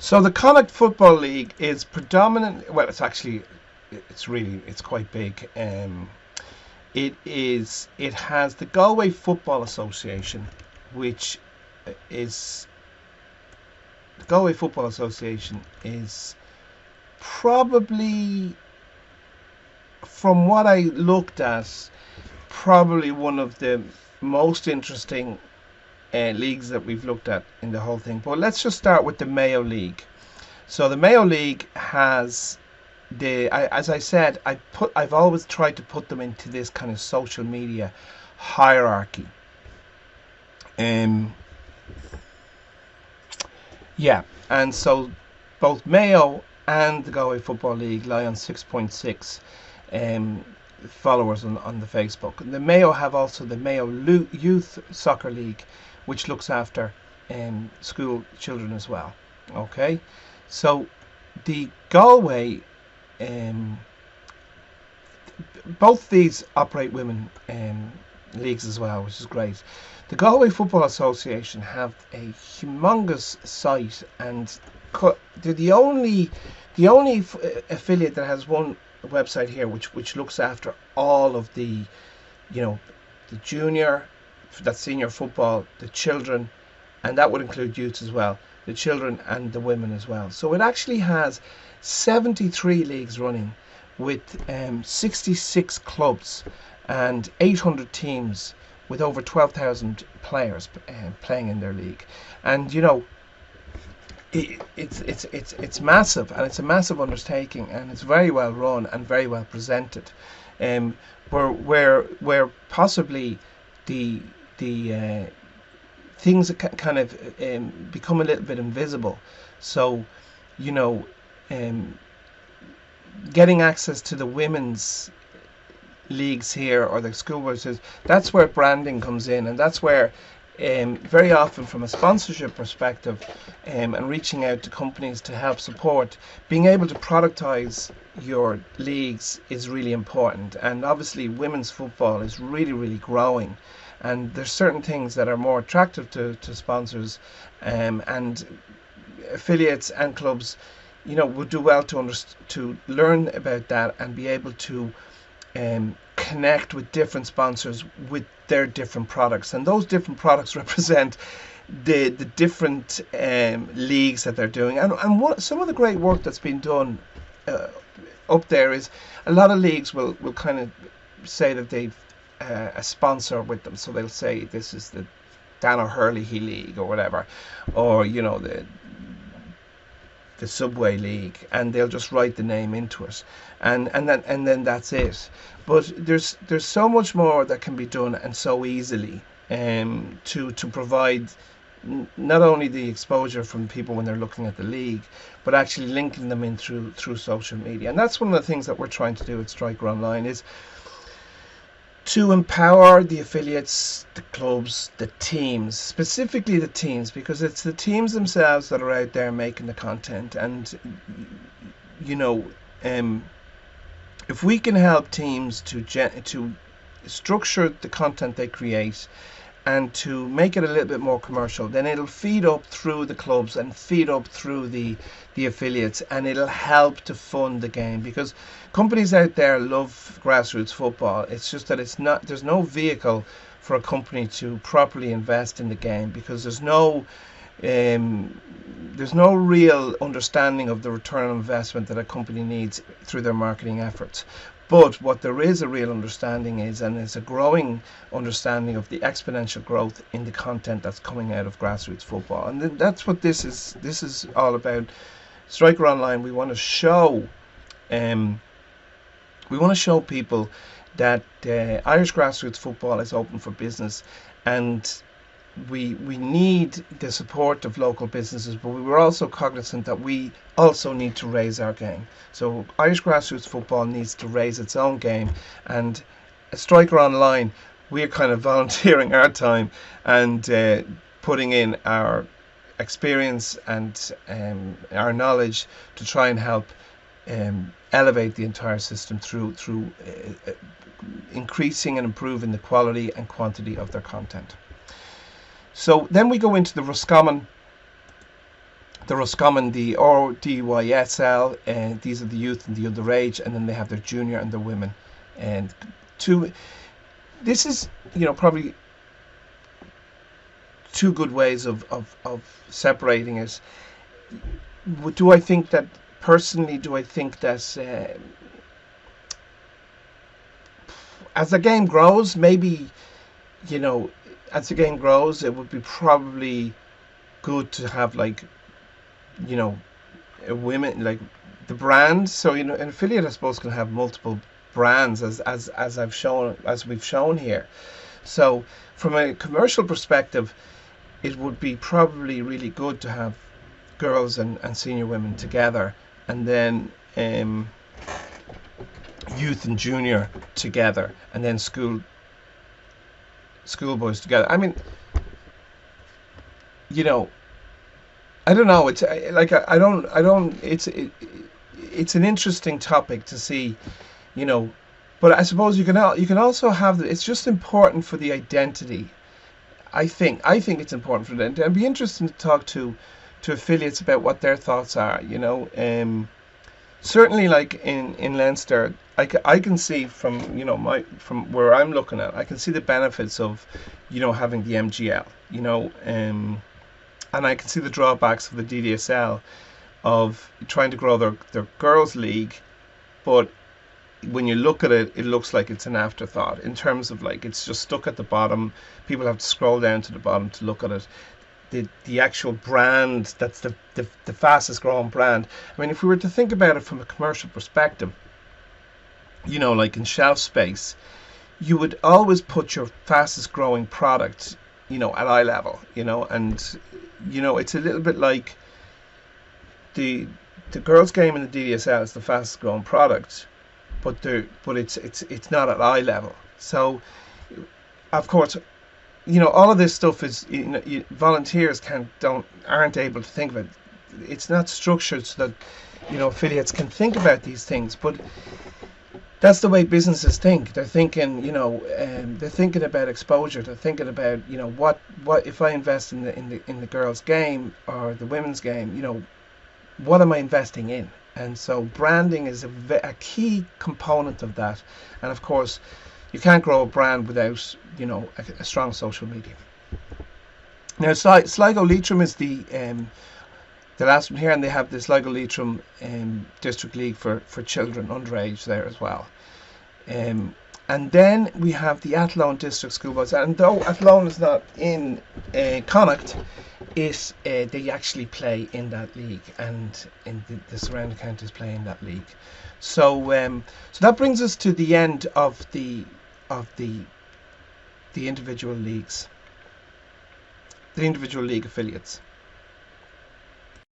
So the Connaught Football League is predominant. Well, it's quite big. It has the Galway Football Association, which is the Galway Football Association is probably, from what I looked at, probably one of the most interesting leagues that we've looked at in the whole thing. But let's just start with the Mayo League. So the Mayo League has as I said, I've always tried to put them into this kind of social media hierarchy. Yeah, and so both Mayo and the Galway Football League lie on 6.6 followers on the Facebook. And the Mayo have also the Mayo Youth Soccer League, which looks after school children as well. Okay, so the Galway, both these operate women leagues as well, which is great. The Galway Football Association have a humongous site, and they're the only affiliate that has one website here which looks after all of the, the junior, that's senior football, the children, and that would include youths as well, the children and the women as well. So it actually has 73 leagues running with 66 clubs and 800 teams with over 12,000 players playing in their league. And it's massive, and it's a massive undertaking, and it's very well run and very well presented. Where possibly the things kind of become a little bit invisible. So, getting access to the women's leagues here, or the school versus, that's where branding comes in, and that's where very often from a sponsorship perspective, and reaching out to companies to help support, being able to productize your leagues is really important. And obviously women's football is really, really growing, and there's certain things that are more attractive to sponsors, and affiliates and clubs would do well to learn about that and be able to connect with different sponsors with their different products, and those different products represent the different leagues that they're doing. And some of the great work that's been done up there is a lot of leagues will kind of say that they've a sponsor with them, so they'll say this is the Dan O'Hurley League or whatever, or the Subway League, and they'll just write the name into it, and then that's it. But there's so much more that can be done, and so easily, to provide not only the exposure from people when they're looking at the league, but actually linking them in through social media. And that's one of the things that we're trying to do at Striker Online, is to empower the affiliates, the clubs, the teams, specifically the teams, because it's the teams themselves that are out there making the content. And if we can help teams to structure the content they create and to make it a little bit more commercial, then it'll feed up through the clubs and feed up through the affiliates, and it'll help to fund the game, because companies out there love grassroots football. It's just that there's no vehicle for a company to properly invest in the game, because there's no real understanding of the return on investment that a company needs through their marketing efforts. But what there is a real understanding is, and it's a growing understanding of the exponential growth in the content that's coming out of grassroots football. And that's what this is all about. Striker Online, we want to show people that Irish grassroots football is open for business, and we need the support of local businesses, but we were also cognizant that we also need to raise our game. So Irish grassroots football needs to raise its own game, and at Striker Online, we're kind of volunteering our time and putting in our experience and our knowledge to try and help elevate the entire system through increasing and improving the quality and quantity of their content. So then we go into the Roscommon the Roscommon, the RDYSL, and these are the youth and the underage, and then they have their junior and their women. And two, this is, probably two good ways of separating it. Do I think that, personally, do I think that as the game grows, maybe, as the game grows, it would be probably good to have, like, a women, like the brands. So, an affiliate, I suppose, can have multiple brands, as we've shown here. So from a commercial perspective, it would be probably really good to have girls and senior women together, and then youth and junior together, and then schoolboys together. I mean, I don't know. It's like I don't. It's an interesting topic to see, but I suppose you can also have it's just important for the identity. I think it's important for them. It'd be interesting to talk to affiliates about what their thoughts are. Certainly, like in Leinster, I can see from from where I'm looking at, I can see the benefits of having the MGL. And I can see the drawbacks of the DDSL, of trying to grow their girls' league, but when you look at it, it looks like it's an afterthought in terms of, like, it's just stuck at the bottom. People have to scroll down to the bottom to look at it. The actual brand, that's the fastest growing brand. I mean, if we were to think about it from a commercial perspective, like in shelf space, you would always put your fastest growing product, at eye level, and it's a little bit like the girls' game in the DDSL is the fastest growing product, but it's not at eye level. So, of course, all of this stuff is, volunteers aren't able to think of it. It's not structured so that affiliates can think about these things, but that's the way businesses think. They're thinking, they're thinking about exposure. They're thinking about, what if I invest in the girls' game or the women's game, what am I investing in? And so branding is a key component of that. And of course, you can't grow a brand without, a strong social media. Now, Sligo Leitrim is the last one here, and they have the Sligo Leitrim District League for children underage there as well. And then we have the Athlone District Schoolboys, and though Athlone is not in Connaught, they actually play in that league, and in the surrounding counties play in that league. So that brings us to the end of the individual leagues, the individual league affiliates.